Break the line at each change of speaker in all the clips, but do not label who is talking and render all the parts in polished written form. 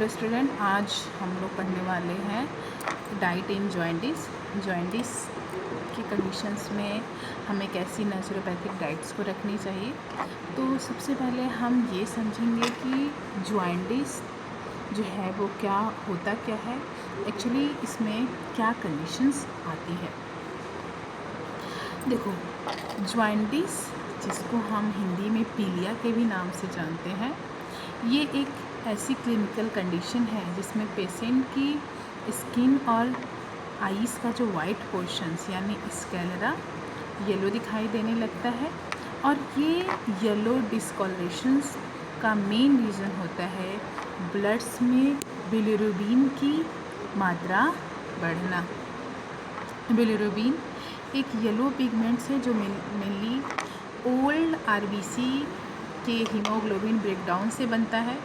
Student आज हम लोग पढ़ने वाले हैं डाइट इन जॉइंटिस की कंडीशंस में हमें कैसी नेचुरोपैथिक डाइट्स को रखनी चाहिए। तो सबसे पहले हम ये समझेंगे कि जॉइंटिस जो है वो क्या होता क्या है, एक्चुअली इसमें क्या कंडीशंस आती है। देखो, जॉइंटिस जिसको हम हिंदी में पीलिया के भी नाम से जानते हैं, ये एक ऐसी क्लिनिकल कंडीशन है जिसमें पेशेंट की स्किन और आईज़ का जो वाइट पोर्शंस यानी स्क्लेरा येलो दिखाई देने लगता है। और ये येलो डिस्कलरेशंस का मेन रीज़न होता है ब्लड्स में बिलिरुबिन की मात्रा बढ़ना। बिलिरुबिन एक येलो पिगमेंट है जो मेनली ओल्ड आरबीसी के हीमोग्लोबिन ब्रेकडाउन से बनता है।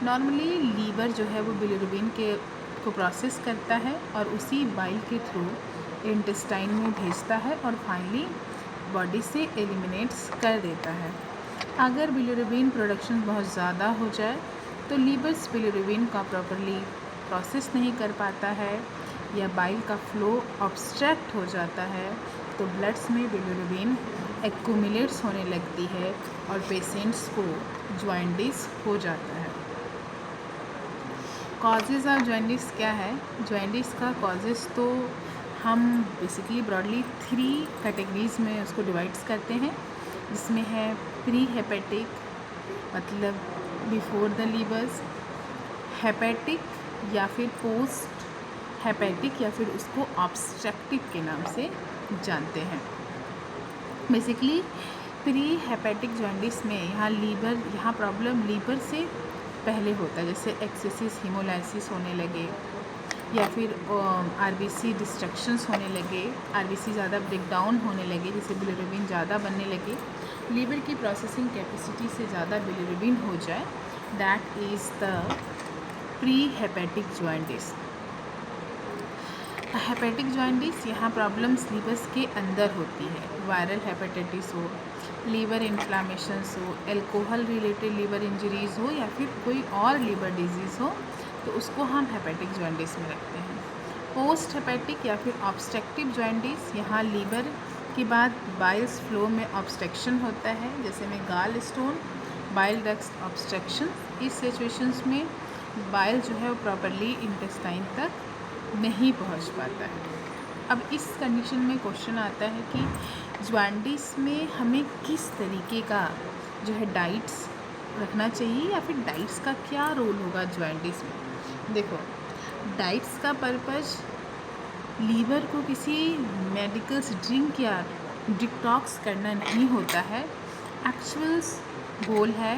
नॉर्मली लीवर जो है वो बिलिरुबिन को प्रोसेस करता है और उसी बाइल के थ्रू इंटेस्टाइन में भेजता है और फाइनली बॉडी से एलिमिनेट्स कर देता है। अगर बिलिरुबिन प्रोडक्शन बहुत ज़्यादा हो जाए तो लीवर्स बिलिरुबिन का प्रॉपरली प्रोसेस नहीं कर पाता है या बाइल का फ्लो ऑब्स्ट्रैक्ट हो जाता है, तो ब्लड्स में बिलिरुबिन एक्यूमुलेट्स होने लगती है और पेशेंट्स को जॉइंटिस हो जाता है। कॉजेज़ ऑफ जॉइंटिस क्या है? जॉइंटिस का कॉजेज़ तो हम बेसिकली ब्रॉडली 3 कैटेगरीज़ में उसको डिवाइड्स करते हैं, जिसमें है प्री हेपेटिक मतलब बिफोर द लीवर्स, हेपेटिक या फिर पोस्ट हेपेटिक या फिर उसको ऑब्स्ट्रक्टिव के नाम से जानते हैं। बेसिकली प्री हेपेटिक जॉइंटिस में यहाँ प्रॉब्लम लीवर से पहले होता है, जैसे एक्सेसिव हीमोलाइसिस होने लगे या फिर आरबीसी डिस्ट्रक्शंस होने लगे, आरबीसी ज़्यादा ब्रेकडाउन होने लगे, जैसे बिलिरुबिन ज़्यादा बनने लगे, लीवर की प्रोसेसिंग कैपेसिटी से ज़्यादा बिलिरुबिन हो जाए, that is the pre hepatic jaundice. Hepatic jaundice यहाँ प्रॉब्लम्स लीवर्स के अंदर होती है, वायरल हेपेटाइटिस हो, लीवर इन्फ्लामेशंस हो, अल्कोहल रिलेटेड लीवर इंजरीज़ हो या फिर कोई और लीवर डिजीज़ हो, तो उसको हम हेपेटिक जॉइंटिस में रखते हैं। पोस्ट हेपेटिक या फिर ऑब्स्ट्रक्टिव जॉइंटिस, यहाँ लीवर के बाद बाइल्स फ्लो में ऑब्स्ट्रक्शन होता है, जैसे में गाल स्टोन, बाइल डक्ट ऑब्स्ट्रक्शन। इस सिचुएशंस में बाइल जो है वो प्रॉपरली इंटेस्टाइन तक नहीं पहुंच पाता है। अब इस कंडीशन में क्वेश्चन आता है कि जॉइंटिस में हमें किस तरीके का जो है डाइट्स रखना चाहिए या फिर डाइट्स का क्या रोल होगा जॉइंटिस में। देखो, डाइट्स का पर्पस लीवर को किसी मेडिकल ड्रिंक या डिटॉक्स करना नहीं होता है। एक्चुअल्स गोल है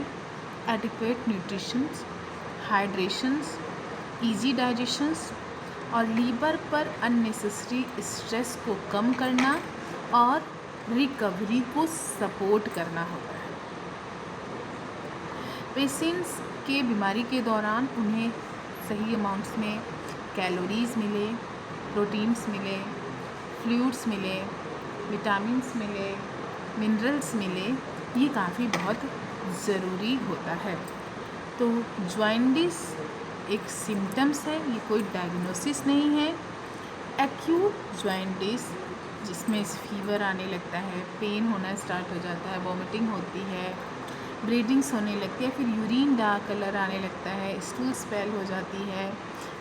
एडिक्वेट न्यूट्रिशंस, हाइड्रेशंस, इजी डाइजेशंस और लीवर पर अननेसेसरी स्ट्रेस को कम करना और रिकवरी को सपोर्ट करना होता है। पेशेंट्स के बीमारी के दौरान उन्हें सही अमाउंट्स में कैलोरीज़ मिले, प्रोटीन्स मिले, फ्लूइड्स मिले, विटामिन्स मिले, मिनरल्स मिले, ये काफ़ी बहुत ज़रूरी होता है। तो जॉइंटिस एक सिम्टम्स है, ये कोई डायग्नोसिस नहीं है। एक्यूट जॉइंटिस जिसमें फीवर आने लगता है, पेन होना स्टार्ट हो जाता है, वॉमिटिंग होती है, ब्लीडिंग्स होने लगती है, फिर यूरिन डार्क कलर आने लगता है, स्टूल स्पेल हो जाती है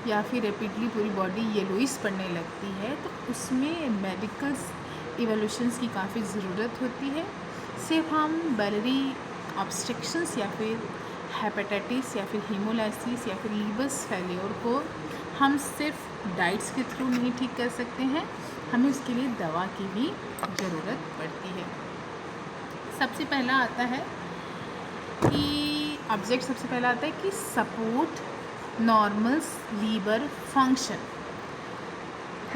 या फिर रेपिडली पूरी बॉडी येलोइश पड़ने लगती है, तो उसमें मेडिकल्स इवोल्यूशंस की काफ़ी ज़रूरत होती है। सिर्फ हम बैलरी ऑब्स्ट्रक्शंस या फिर हेपेटाइटिस या फिर हीमोलाइसिस या फिर लीवर्स फेलियर को हम सिर्फ डाइट्स के थ्रू नहीं ठीक कर सकते हैं, हमें उसके लिए दवा की भी ज़रूरत पड़ती है। सबसे पहला आता है कि सपोर्ट नॉर्मल लीवर फंक्शन।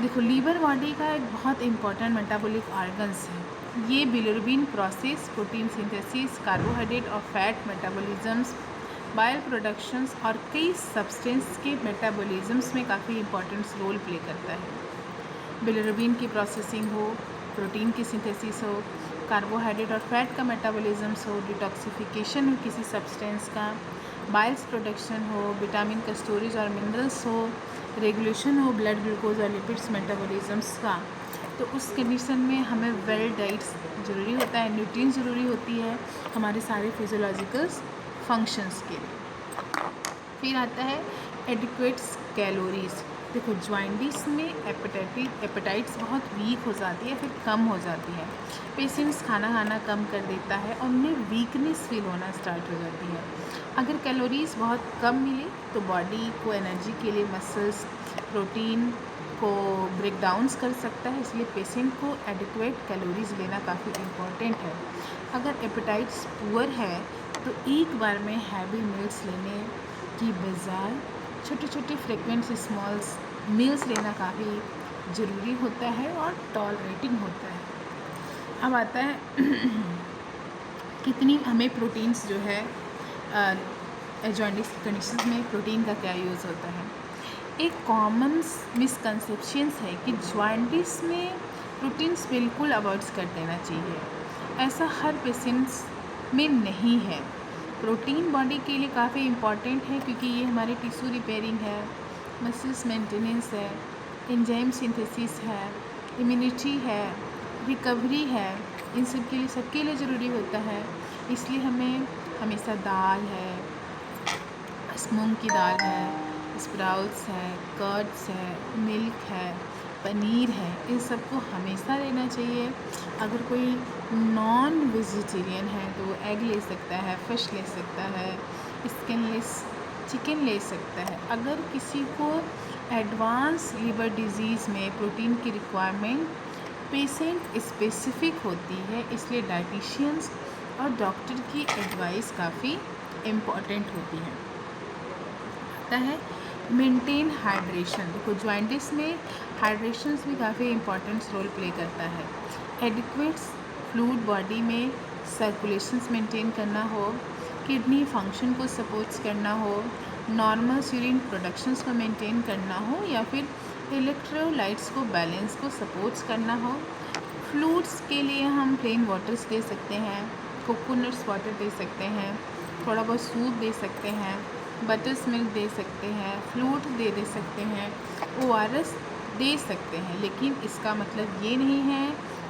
देखो, लीवर बॉडी का एक बहुत इम्पॉर्टेंट मेटाबॉलिक ऑर्गन्स है। ये bilirubin process, protein synthesis, carbohydrate और फैट मेटाबॉलिज्म्स, बाइल प्रोडक्शंस और कई सब्सटेंस के मेटाबॉलिज्म्स में काफ़ी इम्पॉर्टेंट रोल प्ले करता है। बिलिरुबिन की प्रोसेसिंग हो, प्रोटीन की सिंथेसिस हो, कार्बोहाइड्रेट और फैट का मेटाबॉलिज्म्स हो, डिटॉक्सिफिकेशन हो किसी सब्सटेंस का, बाइल्स प्रोडक्शन हो, विटामिन का स्टोरेज और मिनरल्स हो, रेगुलेशन हो ब्लड ग्लूकोज और लिपिड्स मेटाबॉलिज्म्स का, तो उस कंडीशन में हमें वेल डाइट्स ज़रूरी होता है, न्यूट्रिएंट ज़रूरी होती है हमारे सारे फिजियोलॉजिकल फंक्शंस के लिए। फिर आता है एडिक्वेट्स कैलोरीज। देखो जॉइंटिस में एपेटाइट्स बहुत वीक हो जाती है, फिर कम हो जाती है, पेशेंट्स खाना खाना कम कर देता है और उन्हें वीकनेस फील होना स्टार्ट हो जाती है। अगर कैलोरीज बहुत कम मिले तो बॉडी को एनर्जी के लिए मसल्स प्रोटीन को ब्रेक डाउन्स कर सकता है, इसलिए पेशेंट को एडिक्वेट कैलोरीज लेना काफ़ी इम्पोर्टेंट है। अगर एपेटाइट्स पुअर है तो एक बार में हैवी मील्स लेने की बजाय छोटे छोटे फ्रिक्वेंट स्मॉल्स मील्स लेना काफ़ी ज़रूरी होता है और टॉलरेटिंग होता है। अब आता है कितनी हमें प्रोटीन्स जो है जॉइंटिस कंडीशन में प्रोटीन का क्या यूज़ होता है। एक कॉमन मिसकंसेप्शंस है कि जॉइंटिस में प्रोटीन्स बिल्कुल अवॉइड कर देना चाहिए, ऐसा हर पेशेंट्स में नहीं है। प्रोटीन बॉडी के लिए काफ़ी इम्पॉर्टेंट है क्योंकि ये हमारे टिश्यू रिपेयरिंग है, मसल्स मेंटेनेंस है, एंजाइम सिंथेसिस है, इम्यूनिटी है, रिकवरी है, इन सब के लिए सबके लिए ज़रूरी होता है। इसलिए हमें हमेशा दाल है, मूंग की दाल है, स्प्राउट्स है, कर्ड्स है, मिल्क है, पनीर है, इन सबको हमेशा लेना चाहिए। अगर कोई नॉन वेजिटेरियन है तो वो एग ले सकता है, फ़िश ले सकता है, स्किनलेस चिकन ले सकता है। अगर किसी को एडवांस लिवर डिजीज़ में प्रोटीन की रिक्वायरमेंट पेशेंट स्पेसिफिक होती है, इसलिए डाइटिशियंस और डॉक्टर की एडवाइस काफ़ी इम्पॉर्टेंट होती है। आता है मेंटेन हाइड्रेशन। देखो जॉइंटिस में हाइड्रेशन भी काफ़ी इम्पॉर्टेंट रोल प्ले करता है। एडिक्वेट फ्लूइड बॉडी में सर्कुलेशंस मेंटेन करना हो, किडनी फंक्शन को सपोर्ट्स करना हो, नॉर्मल यूरिन प्रोडक्शंस को मेंटेन करना हो, या फिर इलेक्ट्रोलाइट्स को बैलेंस को सपोर्ट्स करना हो। फ्लूइड्स के लिए हम प्लेन वाटर्स दे सकते हैं, कोकोनट्स वाटर दे सकते हैं, थोड़ा बहुत सूप दे सकते हैं, बटर्स मिल्क दे सकते हैं, फ्लूइड दे सकते हैं, ORS दे सकते हैं। लेकिन इसका मतलब ये नहीं है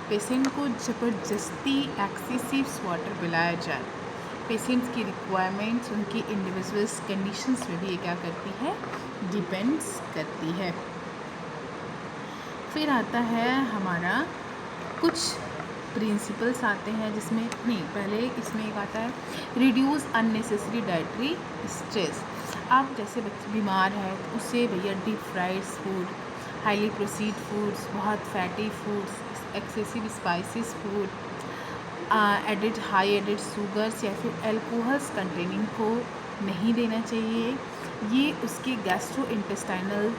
पेशेंट को ज़बरदस्ती एक्सेसिव वाटर पिलाया जाए। पेशेंट्स की रिक्वायरमेंट्स उनकी इंडिविजुअल्स कंडीशंस में भी ये क्या करती है, डिपेंड्स करती है। फिर आता है हमारा कुछ प्रिंसिपल्स आते हैं, जिसमें नहीं पहले इसमें एक आता है रिड्यूस अननेसेसरी डाइटरी स्ट्रेस। आप जैसे बच्चे बीमार है तो उससे भैया deep fried food, highly processed foods, बहुत fatty foods, excessive spices food, added high added sugars या फिर एल्कोहल्स कंटेनिंग को नहीं देना चाहिए। ये उसके गैस्ट्रो इंटेस्टाइनल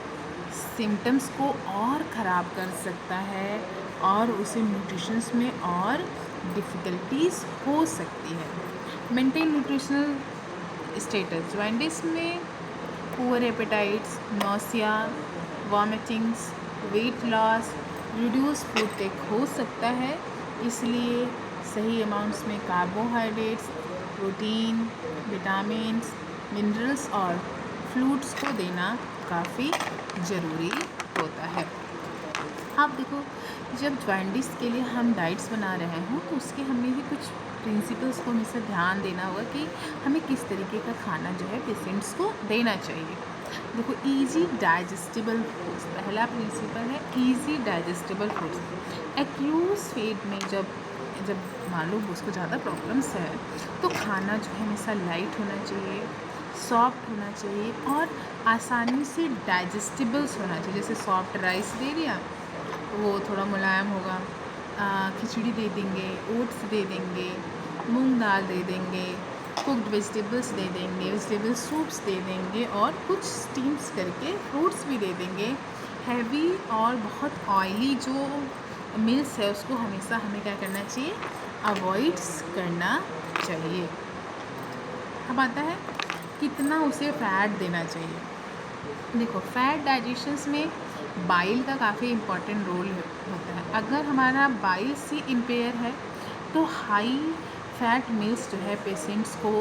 सिम्टम्स को और ख़राब कर सकता है और उसे न्यूट्रिशंस में और डिफ़िकल्टीज हो सकती है। Maintain nutritional status. जॉइंटिस में poor appetites, nausea, vomitings, weight loss, reduce food take हो सकता है, इसलिए सही अमाउंट्स में कार्बोहाइड्रेट्स, प्रोटीन, विटामिन्स, मिनरल्स और फ्लूइड्स को देना काफ़ी ज़रूरी होता है। आप देखो जब जॉइंटिस के लिए हम डाइट्स बना रहे हों तो उसके हमें भी कुछ प्रिंसिपल्स को हमेशा ध्यान देना होगा कि हमें किस तरीके का खाना जो है पेशेंट्स को देना चाहिए। देखो इजी डाइजेस्टिबल फूड्स, पहला प्रिंसिपल है easy digestible foods. Acute phase में जब मालूम उसको ज़्यादा प्रॉब्लम्स है तो खाना जो है हमेशा लाइट होना चाहिए, सॉफ्ट होना चाहिए और आसानी से डाइजेस्टिबल्स होना चाहिए। जैसे सॉफ्ट राइस दे दिया वो थोड़ा मुलायम होगा, खिचड़ी दे देंगे, ओट्स दे देंगे, मूंग दाल दे देंगे, कुक्ड वेजिटेबल्स दे देंगे, वेजिटेबल सूप्स दे देंगे और कुछ स्टीम्स करके फ्रूट्स भी दे देंगे। हैवी और बहुत ऑयली जो मील्स है उसको हमेशा हमें क्या करना चाहिए, अवॉइड्स करना चाहिए। अब आता है कितना उसे फ़ैट देना चाहिए। देखो फैट डाइजेशंस में बाइल का काफ़ी इम्पॉर्टेंट रोल होता है। अगर हमारा बाइल से इम्पेयर है तो हाई फैट मील्स जो है पेशेंट्स को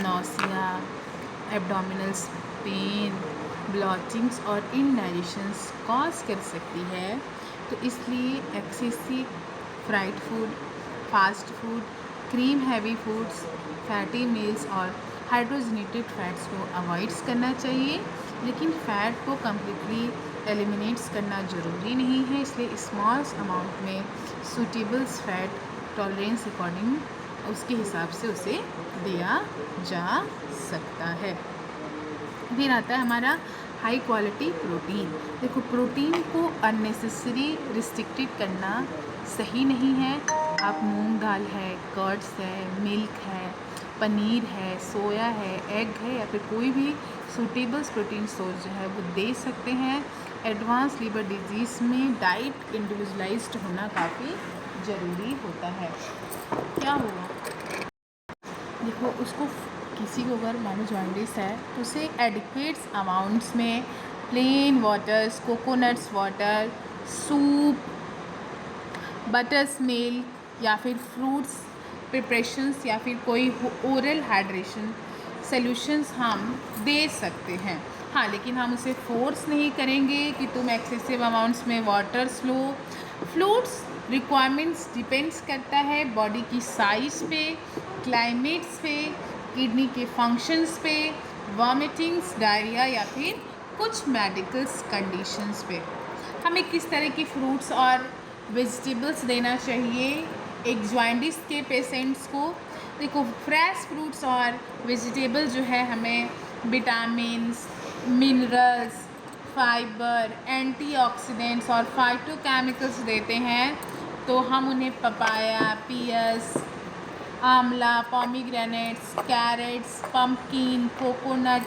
नौसिया, एब्डोमिनल्स पेन, ब्लॉटिंग्स और इनडाइजेशंस कॉज कर सकती है। तो इसलिए excessive fried food, fast food, cream heavy foods, fatty meals और हाइड्रोजनेटेड फैट्स को अवॉइड्स करना चाहिए। लेकिन फ़ैट को कम्प्लीटली एलिमिनेट्स करना ज़रूरी नहीं है, इसलिए स्मॉल अमाउंट में सूटेबल्स फैट टॉलरेंस अकॉर्डिंग उसके हिसाब से उसे दिया जा सकता है। फिर आता है हमारा हाई क्वालिटी प्रोटीन। देखो, प्रोटीन को अननेसेसरी रिस्ट्रिक्टेड करना सही नहीं है। आप मूंग दाल है, कर्ड्स है, मिल्क है, पनीर है, सोया है, एग है या फिर कोई भी सूटेबल्स प्रोटीन सोर्स जो है वो दे सकते हैं। एडवांस लीवर डिजीज़ में डाइट इंडिविजुअलाइज्ड होना काफ़ी ज़रूरी होता है। क्या हुआ, देखो उसको किसी को अगर मानो जॉन्डिस है तो उसे एडिक्वेट्स अमाउंट्स में plain waters, coconuts water, soup, butters milk या फिर फ्रूट्स प्रिपरेशंस या फिर कोई ओरल हाइड्रेशन सॉल्यूशंस हम दे सकते हैं। हाँ, लेकिन हम उसे फोर्स नहीं करेंगे कि तुम एक्सेसिव अमाउंट्स में वाटर्स लो। फ्रूट्स रिक्वायरमेंट्स डिपेंड्स करता है बॉडी की साइज़ पे, क्लाइमेट्स पे, किडनी के फंक्शंस पे, वॉमिटिंग्स, डायरिया या फिर कुछ मेडिकल्स कंडीशंस पे। हमें किस तरह की फ्रूट्स और वेजिटेबल्स देना चाहिए एक जॉन्डिस के पेशेंट्स को? देखो, फ्रेश फ्रूट्स और वेजिटेबल जो है हमें विटामिन्स, मिनरल्स, फाइबर, एंटीऑक्सीडेंट्स और फाइटोकेमिकल्स देते हैं। तो हम उन्हें पपाया, पियर्स, आंवला, pomegranates, carrots, pumpkin, coconut,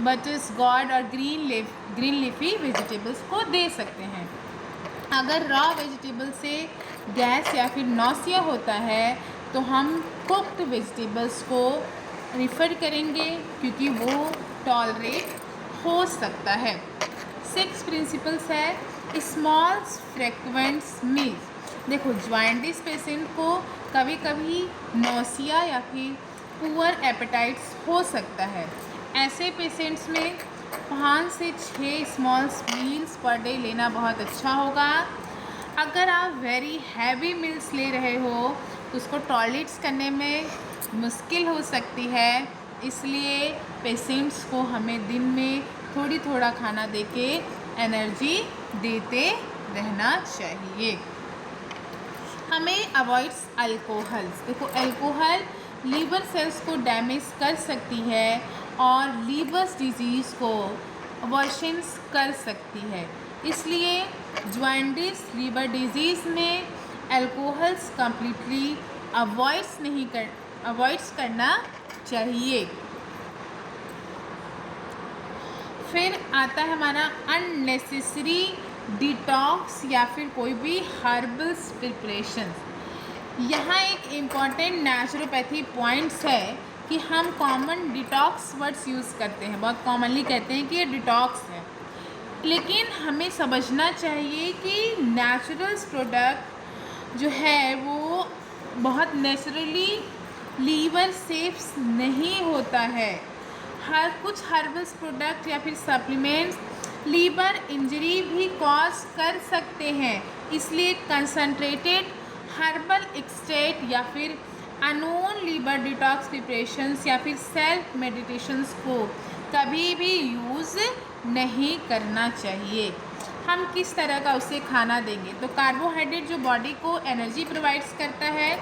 bottle gourd और ग्रीन लीफी वेजिटेबल्स को दे सकते हैं। अगर रॉ वेजिटेबल से गैस या फिर नौसिया होता है तो हम कुक्ड वेजिटेबल्स को रिफ़र करेंगे क्योंकि वो टॉलरेट हो सकता है। 6 प्रिंसिपल्स है स्मॉल फ्रेक्वेंट्स मील्स। देखो, जॉन्डिस पेशेंट को कभी कभी नौसिया या फिर पुअर एपेटाइट्स हो सकता है। ऐसे पेशेंट्स में 5 से 6 स्मॉल मील्स पर डे लेना बहुत अच्छा होगा। अगर आप वेरी हैवी मील्स ले रहे हो तो उसको टॉलरेट करने में मुश्किल हो सकती है, इसलिए पेशेंट्स को हमें दिन में थोड़ा खाना देके एनर्जी देते रहना चाहिए। हमें अवॉइड्स अल्कोहल्स। देखो, अल्कोहल लीवर सेल्स को डैमेज कर सकती है और लीवर डिजीज़ को वर्शंस कर सकती है, इसलिए जॉन्डिस लीवर डिजीज़ में अल्कोहल्स कम्प्लीटली अवॉइड्स करना चाहिए। फिर आता है हमारा अननेसेसरी डिटॉक्स या फिर कोई भी हर्बल्स प्रिपरेशंस। यहाँ एक इम्पॉर्टेंट नेचुरोपैथी पॉइंट्स है कि हम कॉमन डिटॉक्स वर्ड्स यूज़ करते हैं, बहुत कॉमनली कहते हैं कि ये डिटॉक्स है, लेकिन हमें समझना चाहिए कि नेचुरल्स प्रोडक्ट जो है वो बहुत नेचुरली लीवर सेफ्स नहीं होता है। हर कुछ हर्बल्स प्रोडक्ट या फिर सप्लीमेंट्स लीवर इंजरी भी कॉज कर सकते हैं, इसलिए कंसंट्रेटेड हर्बल एक्सट्रैक्ट या फिर अनोन लीवर डिटॉक्स प्रिपरेशंस या फिर सेल्फ मेडिटेशंस को कभी भी यूज़ नहीं करना चाहिए। हम किस तरह का उसे खाना देंगे? तो कार्बोहाइड्रेट जो बॉडी को एनर्जी प्रोवाइड्स करता है,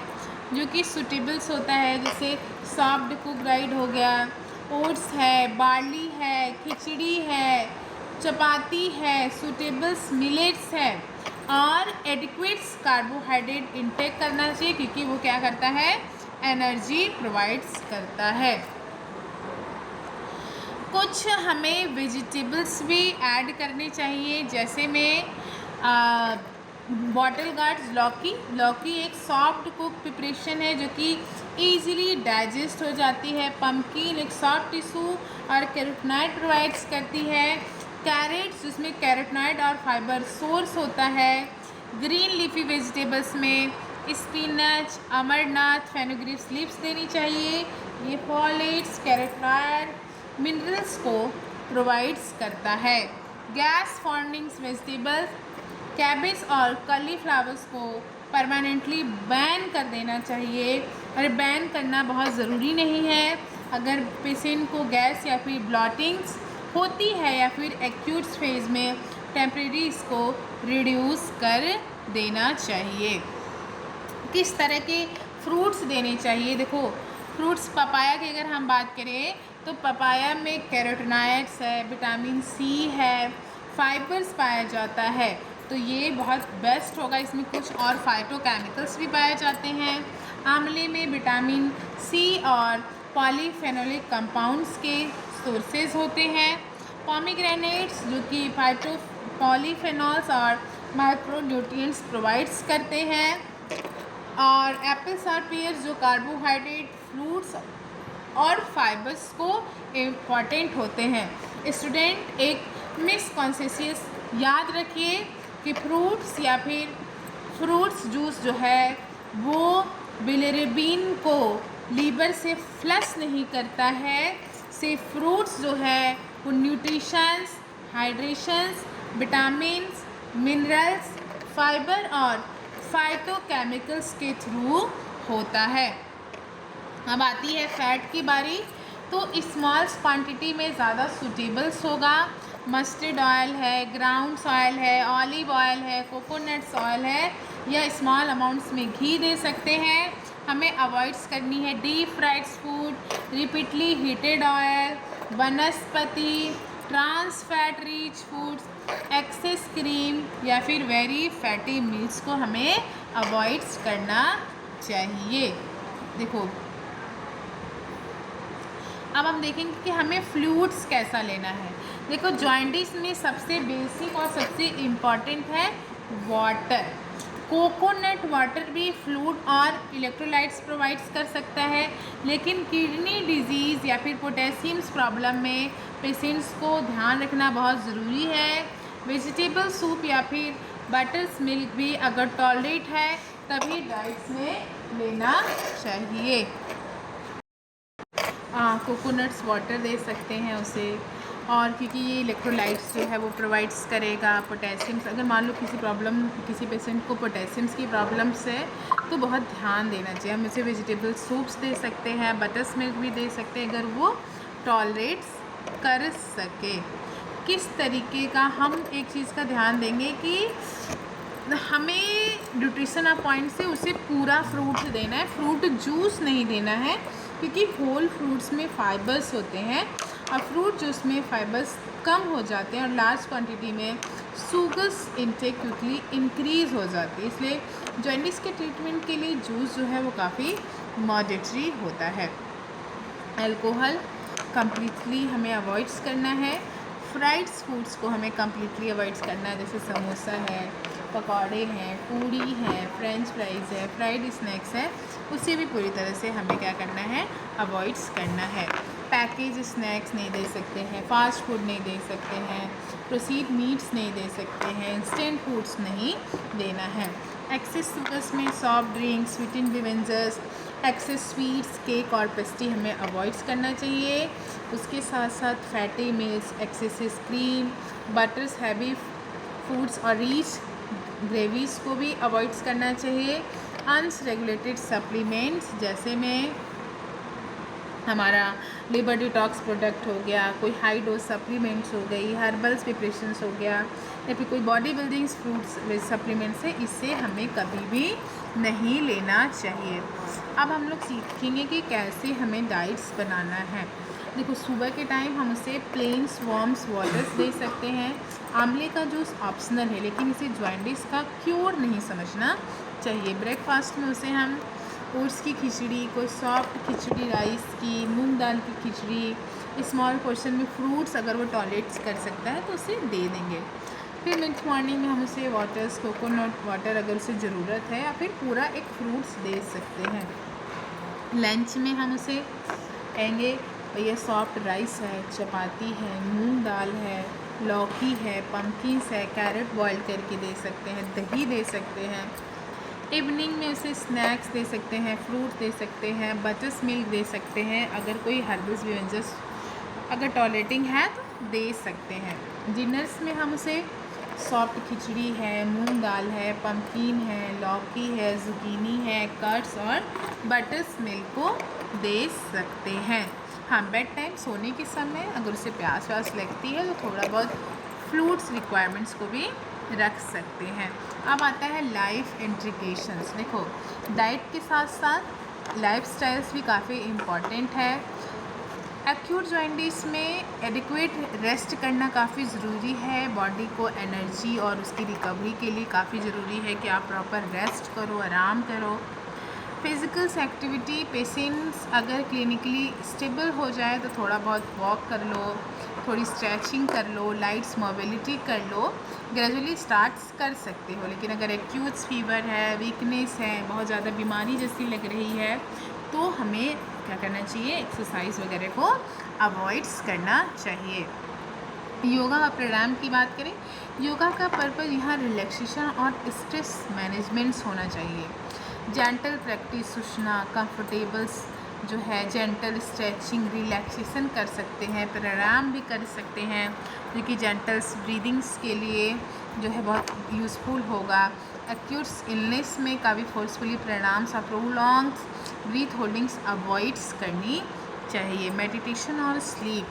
जो कि सूटेबल्स होता है, जैसे सॉफ्ट कुक राइड हो गया, ओट्स है, बार्ली है, खिचड़ी है, चपाती है, सूटेबल्स मिलेट्स है और एडिक्वेट्स कार्बोहाइड्रेट इंटेक करना चाहिए क्योंकि वो क्या करता है, एनर्जी प्रोवाइड्स करता है। कुछ हमें वेजिटेबल्स भी ऐड करने चाहिए, जैसे में बॉटल गार्ड्स लौकी एक सॉफ्ट कुक प्रिपरेशन है जो कि ईजिली डाइजेस्ट हो जाती है। पम्पकिन एक सॉफ्ट टिश्यू और कैरोटीनॉइड प्रोवाइड्स करती है। कैरेट्स जिसमें कैरोटीनॉइड और फाइबर सोर्स होता है। ग्रीन लीफी वेजिटेबल्स में स्पिनच, अमरनाथ, फेनुग्रीक लीव्स देनी चाहिए। ये फॉलेट्स, कैरोटीनॉयड, मिनरल्स को प्रोवाइड्स करता है। गैस फॉर्मिंग वेजिटेबल्स, कैबेज और कॉलीफ्लावर्स को परमानेंटली बैन कर देना चाहिए। और बैन करना बहुत ज़रूरी नहीं है। अगर पेशेंट को गैस या फिर ब्लॉटिंग्स होती है या फिर एक्यूट फेज में टेम्परेरी इसको रिड्यूस कर देना चाहिए। किस तरह के फ्रूट्स देने चाहिए? देखो, फ्रूट्स पपाया की अगर हम बात करें तो पपाया में कैरोटीनॉयड्स है, विटामिन सी है, फाइबर्स पाया जाता है, तो ये बहुत बेस्ट होगा। इसमें कुछ और फाइटोकेमिकल्स भी पाए जाते हैं। आंवले में विटामिन सी और पॉलीफेनोलिक कंपाउंड्स के सोर्सेज होते हैं। पोमीग्रेनेट्स जो कि फाइटो पॉलीफेनॉल्स और माइक्रोन्यूट्रिएंट्स प्रोवाइड्स करते हैं। और एप्पल्स और पेयर्स जो कार्बोहाइड्रेट, फ्रूट्स और फाइबर्स को इम्पॉर्टेंट होते हैं। स्टूडेंट, एक मिसकॉन्सेप्शन याद रखिए कि फ्रूट्स या फिर फ्रूट्स जूस जो है वो बिलिरुबिन को लीवर से फ्लश नहीं करता है। सिर्फ फ्रूट्स जो है वो न्यूट्रिशंस, हाइड्रेशंस, विटामिन्स, मिनरल्स, फाइबर और फाइटोकेमिकल्स के थ्रू होता है। अब आती है फैट की बारी, तो स्मॉल क्वांटिटी में ज़्यादा सूटेबल्स होगा। मस्टर्ड ऑयल है, ग्राउंड्स ऑयल है, ऑलिव ऑयल है, कोकोनट्स ऑयल है, या स्मॉल अमाउंट्स में घी दे सकते हैं। हमें अवॉइड्स करनी है deep fried food, repeatedly heated oil, वनस्पति, trans fat rich foods, excess cream या फिर वेरी फैटी मील्स को हमें अवॉइड्स करना चाहिए। देखो, अब हम देखेंगे कि हमें फ्लूइड्स कैसा लेना है। देखो, जॉइंटिस में सबसे बेसिक और सबसे इम्पॉर्टेंट है वाटर। कोकोनट वाटर भी फ्लूइड और इलेक्ट्रोलाइट्स प्रोवाइड्स कर सकता है, लेकिन किडनी डिजीज़ या फिर पोटेशियम्स प्रॉब्लम में पेशेंट्स को ध्यान रखना बहुत ज़रूरी है। वेजिटेबल सूप या फिर बटर्स मिल्क भी अगर टॉलरेट है तभी डाइट्स में लेना चाहिए। कोकोनट्स वाटर दे सकते हैं उसे, और क्योंकि ये इलेक्ट्रोलाइट्स जो है वो प्रोवाइड्स करेगा। पोटेशियम्स, अगर मान लो किसी पेशेंट को पोटेशियम्स की प्रॉब्लम्स है तो बहुत ध्यान देना चाहिए। हम उसे वेजिटेबल सूप्स दे सकते हैं, बटर्स मिल्क भी दे सकते हैं अगर वो टॉलरेट्स कर सके। किस तरीके का हम एक चीज़ का ध्यान देंगे कि हमें न्यूट्रिशन पॉइंट से उसे पूरा फ्रूट देना है, फ्रूट जूस नहीं देना है, क्योंकि होल फ्रूट्स में फाइबर्स होते हैं और फ्रूट जूस में फाइबर्स कम हो जाते हैं और लार्ज क्वांटिटी में शुगर्स इनटेक क्विकली इंक्रीज़ हो जाती है। इसलिए जॉइंटिस के ट्रीटमेंट के लिए जूस जो है वो काफ़ी मॉडेटरी होता है। अल्कोहल कम्प्लीटली हमें अवॉइड्स करना है। फ्राइड्स फूड्स को हमें कम्प्लीटली अवॉइड्स करना है, जैसे समोसा है, पकौड़े हैं, पूड़ी है, फ्रेंच फ्राइज़ है, फ्राइड स्नैक्स है, उसे भी पूरी तरह से हमें क्या करना है, अवॉइड्स करना है। पैकेज स्नैक्स नहीं दे सकते हैं, फास्ट फूड नहीं दे सकते हैं, प्रोसीड मीट्स नहीं दे सकते हैं, इंस्टेंट फूड्स नहीं देना है। एक्सेस शुगर्स में soft drinks, sweetened beverages, excess sweets, cake और पेस्ट्री हमें अवॉइड्स करना चाहिए। उसके साथ साथ fatty meals, excessive cream, butters, heavy foods और रिच ग्रेवीज़ को भी अवॉइड्स करना चाहिए। अनरेगुलेटेड सप्लीमेंट्स जैसे में हमारा लिवर डिटॉक्स प्रोडक्ट हो गया, कोई हाई डोज सप्लीमेंट्स हो गई, हर्बल्स प्रिपरेशंस हो गया, या फिर कोई बॉडी बिल्डिंग फ्रूट्स सप्लीमेंट्स है, इससे हमें कभी भी नहीं लेना चाहिए। अब हम लोग सीखेंगे कि कैसे हमें डाइट्स बनाना है। देखो, सुबह के टाइम हम उसे प्लेन वार्म्स वाटर्स दे सकते हैं। आंवले का जूस ऑप्शनल है, लेकिन इसे जॉइंटिस का क्योर नहीं समझना चाहिए। ब्रेकफास्ट में उसे हम ओट्स की खिचड़ी, कोई सॉफ्ट खिचड़ी राइस की, मूंग दाल की खिचड़ी, स्मॉल पोर्शन में फ्रूट्स अगर वो टॉलरेट्स कर सकता है तो उसे दे देंगे। फिर मिड मॉर्निंग में हम उसे वाटर्स, कोकोनट वाटर अगर उसे ज़रूरत है, या फिर पूरा एक फ्रूट्स दे सकते हैं। लंच में हम उसे कहेंगे भैया सॉफ्ट राइस है, चपाती है, मूंग दाल है, लौकी है, पम्पकिन्स है, कैरेट बॉईल करके दे सकते हैं, दही दे सकते हैं। इवनिंग में उसे स्नैक्स दे सकते हैं, फ्रूट दे सकते हैं, बटर्स मिल्क दे सकते हैं। अगर कोई हर्बल्स बेवरेजेस अगर टॉयलेटिंग है तो दे सकते हैं। डिनर्स में हम उसे सॉफ्ट खिचड़ी है, मूंग दाल है, पम्पकिन है, लौकी है, जुकीनी है, कट्स और बटर्स मिल्क को दे सकते हैं। हाँ, बेड टाइम सोने के समय अगर उसे प्यास व्यास लगती है तो थोड़ा बहुत फ्रूट्स रिक्वायरमेंट्स को भी रख सकते हैं। अब आता है लाइफ इंट्रिकेशंस। देखो, डाइट के साथ साथ लाइफ स्टाइल्स भी काफ़ी इम्पॉर्टेंट है। एक्यूट जॉइंटिस में एडिक्वेट रेस्ट करना काफ़ी ज़रूरी है। बॉडी को एनर्जी और उसकी रिकवरी के लिए काफ़ी ज़रूरी है कि आप प्रॉपर रेस्ट करो, आराम करो। फिज़िकल एक्टिविटी, पेशेंट्स अगर क्लिनिकली स्टेबल हो जाए तो थोड़ा बहुत वॉक कर लो, थोड़ी स्ट्रेचिंग कर लो, लाइट्स मोबिलिटी कर लो, ग्रेजुअली स्टार्ट्स कर सकते हो। लेकिन अगर एक्यूट फीवर है, वीकनेस है, बहुत ज़्यादा बीमारी जैसी लग रही है तो हमें क्या करना चाहिए, एक्सरसाइज वगैरह को अवॉइड्स करना चाहिए। योगा और प्राणायाम की बात करें, योगा का पर्पज़ यहाँ रिलैक्सेशन और स्ट्रेस मैनेजमेंट्स होना चाहिए। जेंटल प्रैक्टिस, सुषना कंफर्टेबल्स जो है जेंटल स्ट्रेचिंग रिलैक्सेशन कर सकते हैं, प्राणायाम भी कर सकते हैं जो कि जेंटल ब्रीदिंग्स के लिए जो है बहुत यूज़फुल होगा। एक्यूट इलनेस में काफ़ी फोर्सफुली प्राणायाम और प्रोलॉन्ग ब्रीथ होल्डिंग्स अवॉइड्स करनी चाहिए। मेडिटेशन और स्लीप,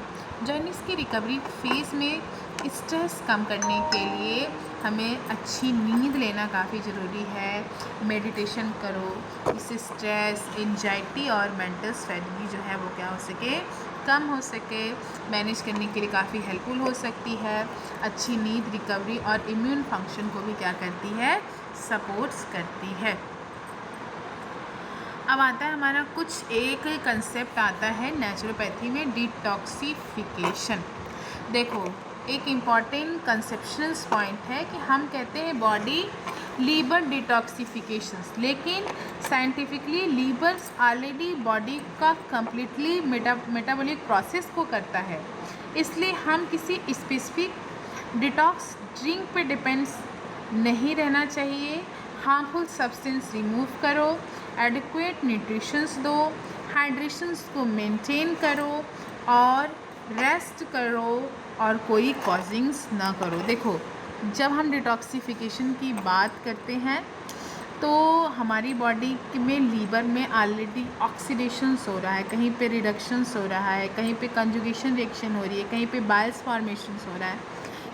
जॉइंटिस की रिकवरी फेज़ में स्ट्रेस कम करने के लिए हमें अच्छी नींद लेना काफ़ी ज़रूरी है। मेडिटेशन करो, इससे स्ट्रेस, एंजाइटी और मेंटल स्ट्रेटजी जो है वो क्या हो सके, कम हो सके। मैनेज करने के लिए काफ़ी हेल्पफुल हो सकती है। अच्छी नींद रिकवरी और इम्यून फंक्शन को भी क्या करती है, सपोर्ट्स करती है। अब आता है हमारा कुछ एक कंसेप्ट आता है नेचुरोपैथी में, डिटॉक्सिफिकेशन। देखो, एक इम्पॉर्टेंट कंसेप्शनल पॉइंट है कि हम कहते हैं बॉडी लीवर डिटॉक्सिफिकेशंस, लेकिन साइंटिफिकली लीवर ऑलरेडी बॉडी का कम्प्लीटली मेटाबॉलिक प्रोसेस को करता है। इसलिए हम किसी स्पेसिफिक डिटॉक्स ड्रिंक पे डिपेंड्स नहीं रहना चाहिए। हार्मफुल सब्सटेंस रिमूव करो, एडिक्वेट न्यूट्रिशंस दो, हाइड्रेशंस को मेंटेन करो और रेस्ट करो और कोई कॉजिंग्स ना करो। देखो, जब हम डिटॉक्सिफिकेशन की बात करते हैं तो हमारी बॉडी में लीवर में ऑलरेडी ऑक्सीडेशंस हो रहा है, कहीं पे रिडक्शंस हो रहा है, कहीं पे कंजुगेशन रिएक्शन हो रही है, कहीं पे बाइल्स फॉर्मेशंस हो रहा है,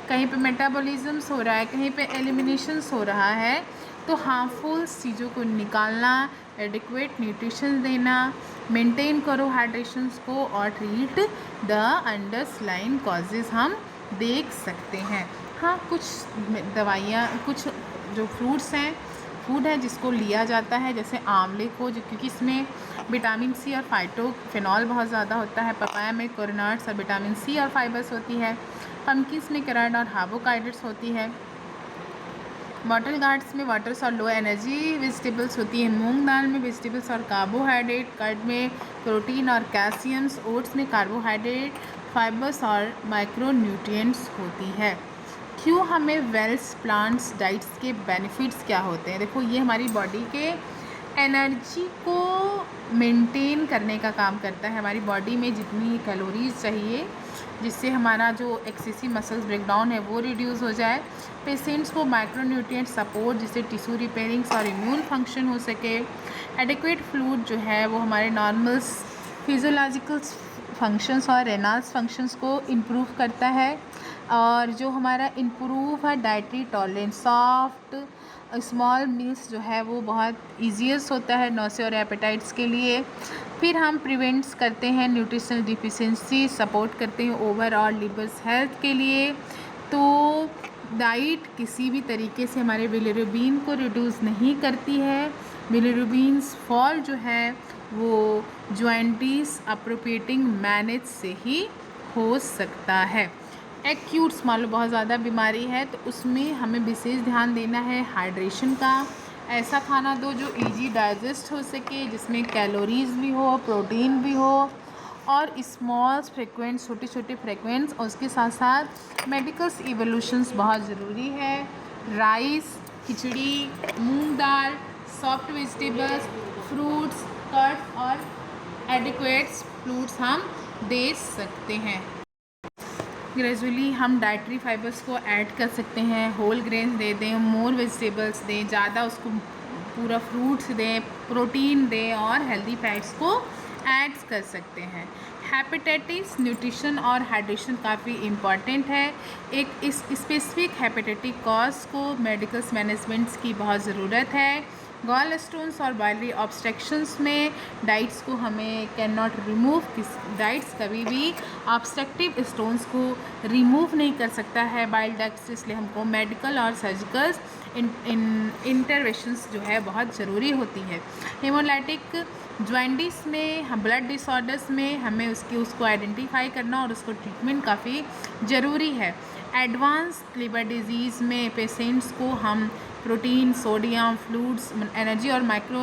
कहीं पे मेटाबॉलिज्म्स हो रहा है, कहीं पे एलिमिनेशंस हो रहा है। तो हार्मफुल चीज़ों को निकालना, एडिक्वेट न्यूट्रिशन देना, मेंटेन करो हाइड्रेशंस को और ट्रीट द अंडरलाइन कॉजेज़ हम देख सकते हैं। हाँ, कुछ दवाइयाँ, कुछ जो फ्रूट्स हैं, फूड है जिसको लिया जाता है, जैसे आंवले को, जो क्योंकि इसमें विटामिन सी और फाइटोफेनॉल बहुत ज़्यादा होता है। पपाया में कोरोनाट्स और विटामिन सी और फाइबर्स होती है। पम्पकिन्स में कैरोट और कार्बोहाइड्रेट्स होती है। बॉटल गार्ड्स में वाटर्स और लो एनर्जी वेजिटेबल्स होती है। मूंग दाल में वेजिटेबल्स और कार्बोहाइड्रेट, कर्ड में प्रोटीन और कैल्शियम्स, ओट्स में कार्बोहाइड्रेट, फाइबर्स और माइक्रो न्यूट्रिएंट्स होती है। क्यों हमें वेल्स प्लांट्स डाइट्स के बेनिफिट्स क्या होते हैं? देखो, ये हमारी बॉडी के एनर्जी को मेंटेन करने का काम करता है। हमारी बॉडी में जितनी कैलोरीज चाहिए जिससे हमारा जो एक्सेसिव मसल्स ब्रेकडाउन है वो रिड्यूस हो जाए। पेशेंट्स को माइक्रोन्यूट्रिएंट सपोर्ट जिससे टिश्यू रिपेयरिंग्स और इम्यून फंक्शन हो सके। एडिक्वेट फ्लूइड जो है वो हमारे नॉर्मल फिजियोलॉजिकल फंक्शंस और रेनाल्स फंक्शंस को इम्प्रूव करता है। और जो हमारा इम्प्रूव है dietary tolerance, soft small meals जो है वो बहुत ईजीएस्ट होता है नौसे और एपेटाइट्स के लिए। फिर हम प्रिवेंट्स करते हैं न्यूट्रिशनल डिफिशिएंसी, सपोर्ट करते हैं ओवरऑल लिवर्स हेल्थ के लिए। तो डाइट किसी भी तरीके से हमारे बिलिरुबिन को रिड्यूस नहीं करती है। बिलिरुबिन फॉल जो है वो जॉइंटिस अप्रोप्रिएटिंग मैनेज से ही हो सकता है। एक्यूट्स मान लो बहुत ज़्यादा बीमारी है तो उसमें हमें विशेष ध्यान देना है हाइड्रेशन का। ऐसा खाना दो जो इजी डाइजेस्ट हो सके, जिसमें कैलोरीज भी हो, प्रोटीन भी हो और स्मॉल फ्रिक्वेंट, छोटे छोटे फ्रिक्वेंट्स, और उसके साथ साथ मेडिकल्स इवोल्यूशंस बहुत ज़रूरी है। राइस, खिचड़ी, मूंग दाल, सॉफ्ट वेजिटेबल्स, फ्रूट्स, कर्ड्स और एडिक्वेट फ्लूइड्स हम दे सकते हैं। ग्रेजुअली हम डाइटरी फाइबर्स को ऐड कर सकते हैं, होल ग्रेन्स दे दें, मोर वेजिटेबल्स दें, ज़्यादा उसको पूरा फ्रूट्स दें, प्रोटीन दें और हेल्दी फैट्स को ऐड कर सकते हैं। हेपेटाइटिस न्यूट्रिशन और हाइड्रेशन काफ़ी इम्पॉर्टेंट है। एक इस स्पेसिफिक हेपेटाइटिक कॉज को मेडिकल मैनेजमेंट्स की बहुत ज़रूरत है। गॉल स्टोन्स और बाइलरी ऑब्स्ट्रक्शंस में डाइट्स को हमें कैन नॉट रिमूव, डाइट्स कभी भी ऑब्स्ट्रक्टिव स्टोन्स को रिमूव नहीं कर सकता है बाइल डक्ट्स, इसलिए हमको मेडिकल और सर्जिकल इंटरवेंशंस जो है बहुत ज़रूरी होती है। हेमोलाइटिक जॉइंटिस में, हम ब्लड डिसऑर्डर्स में हमें उसको आइडेंटिफाई करना और उसको ट्रीटमेंट काफ़ी ज़रूरी है। एडवांस लिवर डिजीज़ में पेशेंट्स को हम प्रोटीन, सोडियम, फ्लूइड्स, एनर्जी और माइक्रो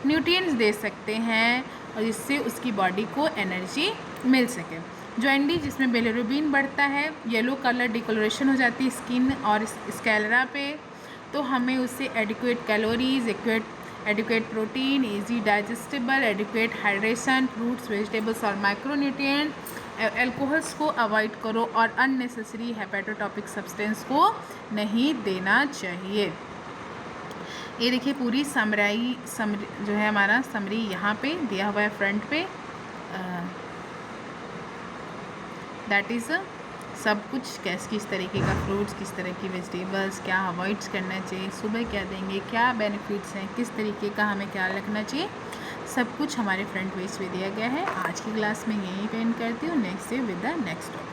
न्यूट्रिएंट्स दे सकते हैं और इससे उसकी बॉडी को एनर्जी मिल सके। जॉइंटिस जिसमें बिलिरुबिन बढ़ता है, येलो कलर डिकोलोरेशन हो जाती है स्किन और स्कैलरा पे, तो हमें उससे adequate calories, adequate protein, easy digestible, adequate hydration, fruits, vegetables और माइक्रोन्यूट्रिएंट, एल्कोहल्स को अवॉइड करो और अननेसेसरी हेपेटोटॉपिक सब्सटेंस को नहीं देना चाहिए। ये देखिए पूरी समरी जो है हमारा समरी यहाँ पे दिया हुआ है फ्रंट पे, दैट इज़ सब कुछ किस तरीके का फ्रूट्स, किस तरह की वेजिटेबल्स, क्या अवॉइड्स करना चाहिए, सुबह क्या देंगे, क्या बेनिफिट्स हैं, किस तरीके का हमें ख्याल रखना चाहिए, सब कुछ हमारे फ्रंट पेज पे दिया गया है। आज की क्लास में यहीं पे एंड करती हूँ, next day with the next topic.